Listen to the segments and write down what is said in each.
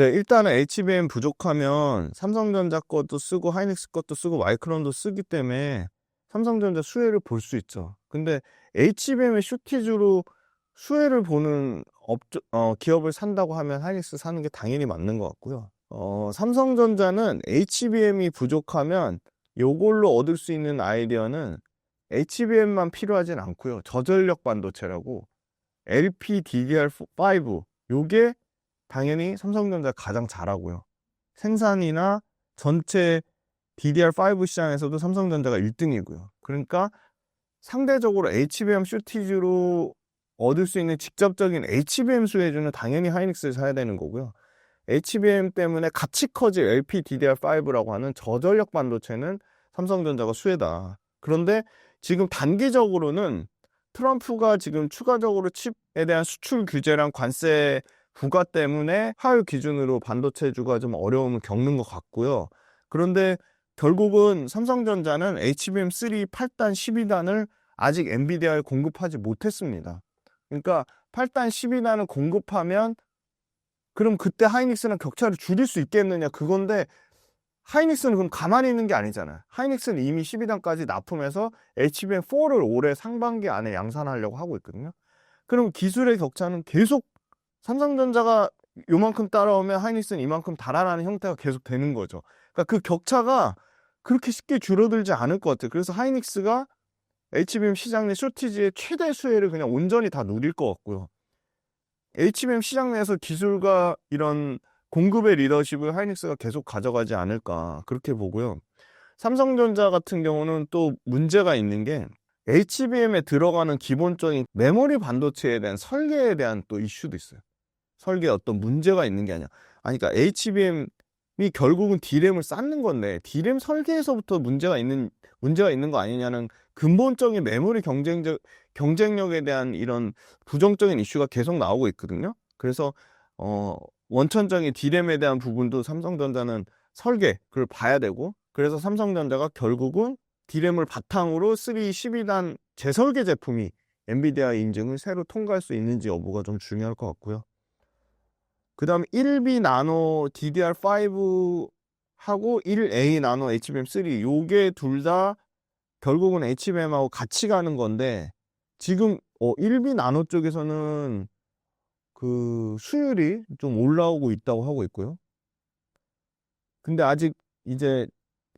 네, 일단은 HBM 부족하면 삼성전자 것도 쓰고 하이닉스 것도 쓰고 마이크론도 쓰기 때문에 삼성전자 수혜를 볼 수 있죠. 근데 HBM의 쇼티지로 수혜를 보는 기업을 산다고 하면 하이닉스 사는 게 당연히 맞는 것 같고요. 삼성전자는 HBM이 부족하면 요걸로 얻을 수 있는 아이디어는 HBM만 필요하진 않고요. 저전력 반도체라고 LPDDR5 요게 당연히 삼성전자 가장 잘하고요. 생산이나 전체 DDR5 시장에서도 삼성전자가 1등이고요. 그러니까 상대적으로 HBM 쇼티지로 얻을 수 있는 직접적인 HBM 수혜주는 당연히 하이닉스를 사야 되는 거고요. HBM 때문에 같이 커질 LPDDR5라고 하는 저전력 반도체는 삼성전자가 수혜다. 그런데 지금 단기적으로는 트럼프가 지금 추가적으로 칩에 대한 수출 규제랑 관세 부과 때문에 하위 기준으로 반도체주가 좀 어려움을 겪는 것 같고요. 그런데 결국은 삼성전자는 HBM3 8단, 12단을 아직 엔비디아에 공급하지 못했습니다. 그러니까 8단, 12단을 공급하면 그럼 그때 하이닉스는 격차를 줄일 수 있겠느냐 그건데 하이닉스는 그럼 가만히 있는 게 아니잖아요. 하이닉스는 이미 12단까지 납품해서 HBM4를 올해 상반기 안에 양산하려고 하고 있거든요. 그럼 기술의 격차는 계속 삼성전자가 요만큼 따라오면 하이닉스는 이만큼 달아나는 형태가 계속 되는 거죠. 그러니까 그 격차가 그렇게 쉽게 줄어들지 않을 것 같아요. 그래서 하이닉스가 HBM 시장 내 쇼티지의 최대 수혜를 그냥 온전히 다 누릴 것 같고요. HBM 시장 내에서 기술과 이런 공급의 리더십을 하이닉스가 계속 가져가지 않을까 그렇게 보고요. 삼성전자 같은 경우는 또 문제가 있는 게 HBM에 들어가는 기본적인 메모리 반도체에 대한 설계에 대한 또 이슈도 있어요. 설계에 어떤 문제가 있는 게 아니야. 아니, 그러니까 HBM이 결국은 D램을 쌓는 건데 D램 설계에서부터 문제가 있는 거 아니냐는 근본적인 메모리 경쟁력에 대한 이런 부정적인 이슈가 계속 나오고 있거든요. 그래서 원천적인 D램에 대한 부분도 삼성전자는 설계 그걸 봐야 되고, 그래서 삼성전자가 결국은 D램을 바탕으로 3, 12단 재설계 제품이 엔비디아 인증을 새로 통과할 수 있는지 여부가 좀 중요할 것 같고요. 그 다음에 1B 나노 DDR5 하고 1A 나노 HBM3 요게 둘 다 결국은 HBM하고 같이 가는 건데, 지금 1B 나노 쪽에서는 그 수율이 좀 올라오고 있다고 하고 있고요. 근데 아직 이제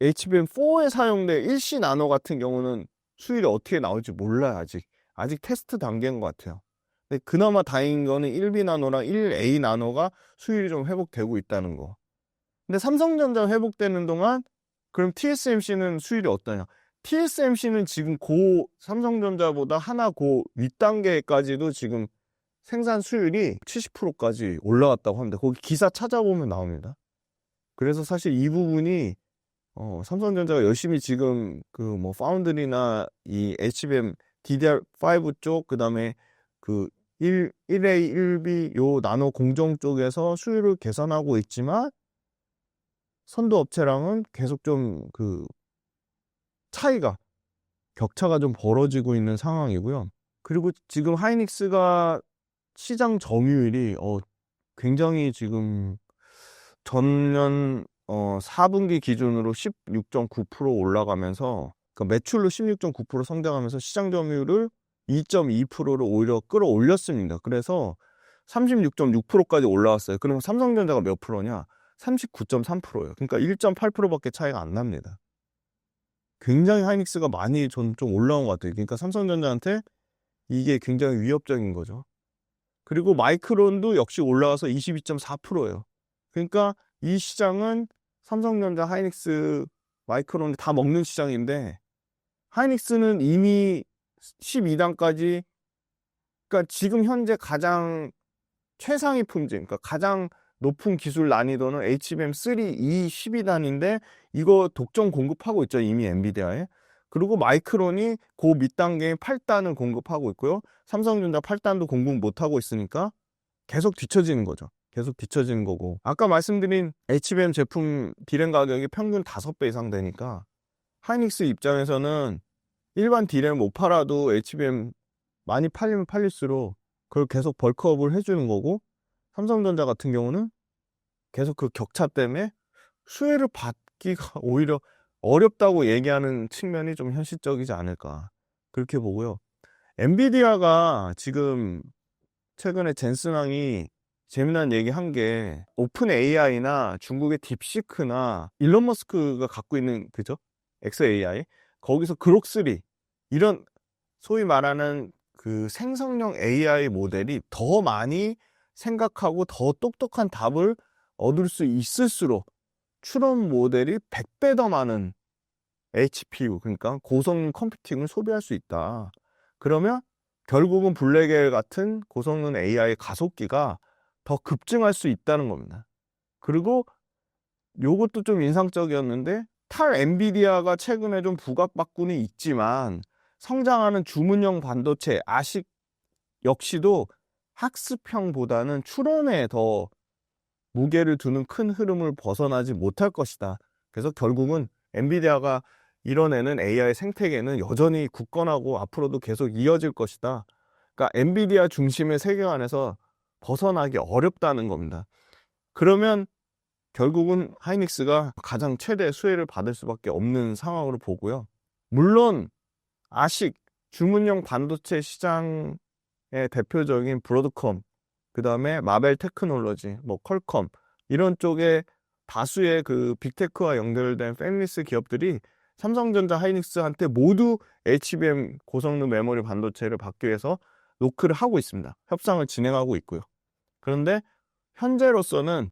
HBM4에 사용된 1C 나노 같은 경우는 수율이 어떻게 나올지 몰라요. 아직 테스트 단계인 것 같아요. 근데 그나마 다행인 거는 1B 나노랑 1A 나노가 수율이 좀 회복되고 있다는 거. 근데 삼성전자 회복되는 동안 그럼 TSMC는 수율이 어떠냐? TSMC는 지금 삼성전자보다 하나 윗단계까지도 지금 생산 수율이 70%까지 올라왔다고 합니다. 거기 기사 찾아보면 나옵니다. 그래서 사실 이 부분이 삼성전자가 열심히 지금 그 뭐 파운드리나 이 HBM DDR5 쪽, 그다음에 그 1A, 1B 요 나노 공정 쪽에서 수율을 개선하고 있지만 선도 업체랑은 계속 좀 그 격차가 좀 벌어지고 있는 상황이고요. 그리고 지금 하이닉스가 시장 점유율이 굉장히 지금 전년 4분기 기준으로 16.9% 올라가면서, 그러니까 매출로 16.9% 성장하면서 시장 점유율을 2.2%로 오히려 끌어올렸습니다. 그래서 36.6%까지 올라왔어요. 그러면 삼성전자가 몇 프로냐? 39.3%예요. 그러니까 1.8%밖에 차이가 안 납니다. 굉장히 하이닉스가 많이 좀 올라온 것 같아요. 그러니까 삼성전자한테 이게 굉장히 위협적인 거죠. 그리고 마이크론도 역시 올라와서 22.4%예요. 그러니까 이 시장은 삼성전자, 하이닉스, 마이크론이 다 먹는 시장인데, 하이닉스는 이미 12단까지, 그러니까 지금 현재 가장 최상위 품질, 그러니까 가장 높은 기술 난이도는 HBM3 E 12단인데 이거 독점 공급하고 있죠, 이미 엔비디아에. 그리고 마이크론이 그 밑단계인 8단을 공급하고 있고요. 삼성전자 8단도 공급 못하고 있으니까 계속 뒤처지는 거죠. 계속 뒤처지는 거고, 아까 말씀드린 HBM 제품 D램 가격이 평균 5배 이상 되니까 하이닉스 입장에서는 일반 D램 못 팔아도 HBM 많이 팔리면 팔릴수록 그걸 계속 벌크업을 해주는 거고, 삼성전자 같은 경우는 계속 그 격차 때문에 수혜를 받기가 오히려 어렵다고 얘기하는 측면이 좀 현실적이지 않을까 그렇게 보고요. 엔비디아가 지금 최근에 젠슨 왕이 재미난 얘기 한 게 오픈 AI나 중국의 딥시크나 일론 머스크가 갖고 있는 그죠? XAI 거기서 그록3 이런 소위 말하는 그 생성형 AI 모델이 더 많이 생각하고 더 똑똑한 답을 얻을 수 있을수록 추론 모델이 100배 더 많은 HPU, 그러니까 고성능 컴퓨팅을 소비할 수 있다. 그러면 결국은 블랙엘 같은 고성능 AI 가속기가 더 급증할 수 있다는 겁니다. 그리고 요것도 좀 인상적이었는데 탈 엔비디아가 최근에 좀 부각받고는 있지만 성장하는 주문형 반도체 아식 역시도 학습형보다는 추론에 더 무게를 두는 큰 흐름을 벗어나지 못할 것이다. 그래서 결국은 엔비디아가 이뤄내는 AI 생태계는 여전히 굳건하고 앞으로도 계속 이어질 것이다. 그러니까 엔비디아 중심의 세계관에서 벗어나기 어렵다는 겁니다. 그러면 결국은 하이닉스가 가장 최대 수혜를 받을 수밖에 없는 상황으로 보고요. 물론 아식 주문형 반도체 시장의 대표적인 브로드컴, 그 다음에 마벨 테크놀로지, 뭐 퀄컴 이런 쪽에 다수의 그 빅테크와 연결된 팹리스 기업들이 삼성전자 하이닉스한테 모두 HBM 고성능 메모리 반도체를 받기 위해서 노크를 하고 있습니다. 협상을 진행하고 있고요. 그런데 현재로서는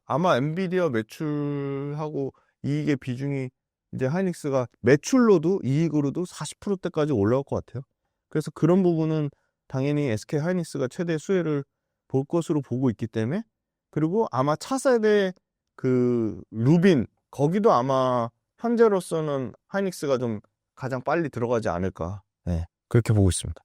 아마 엔비디아 매출하고 이익의 비중이 이제 하이닉스가 매출로도 이익으로도 40%대까지 올라올 것 같아요. 그래서 그런 부분은 당연히 SK 하이닉스가 최대 수혜를 볼 것으로 보고 있기 때문에, 그리고 아마 차세대 그 루빈 거기도 아마 현재로서는 하이닉스가 좀 가장 빨리 들어가지 않을까, 네, 그렇게 보고 있습니다.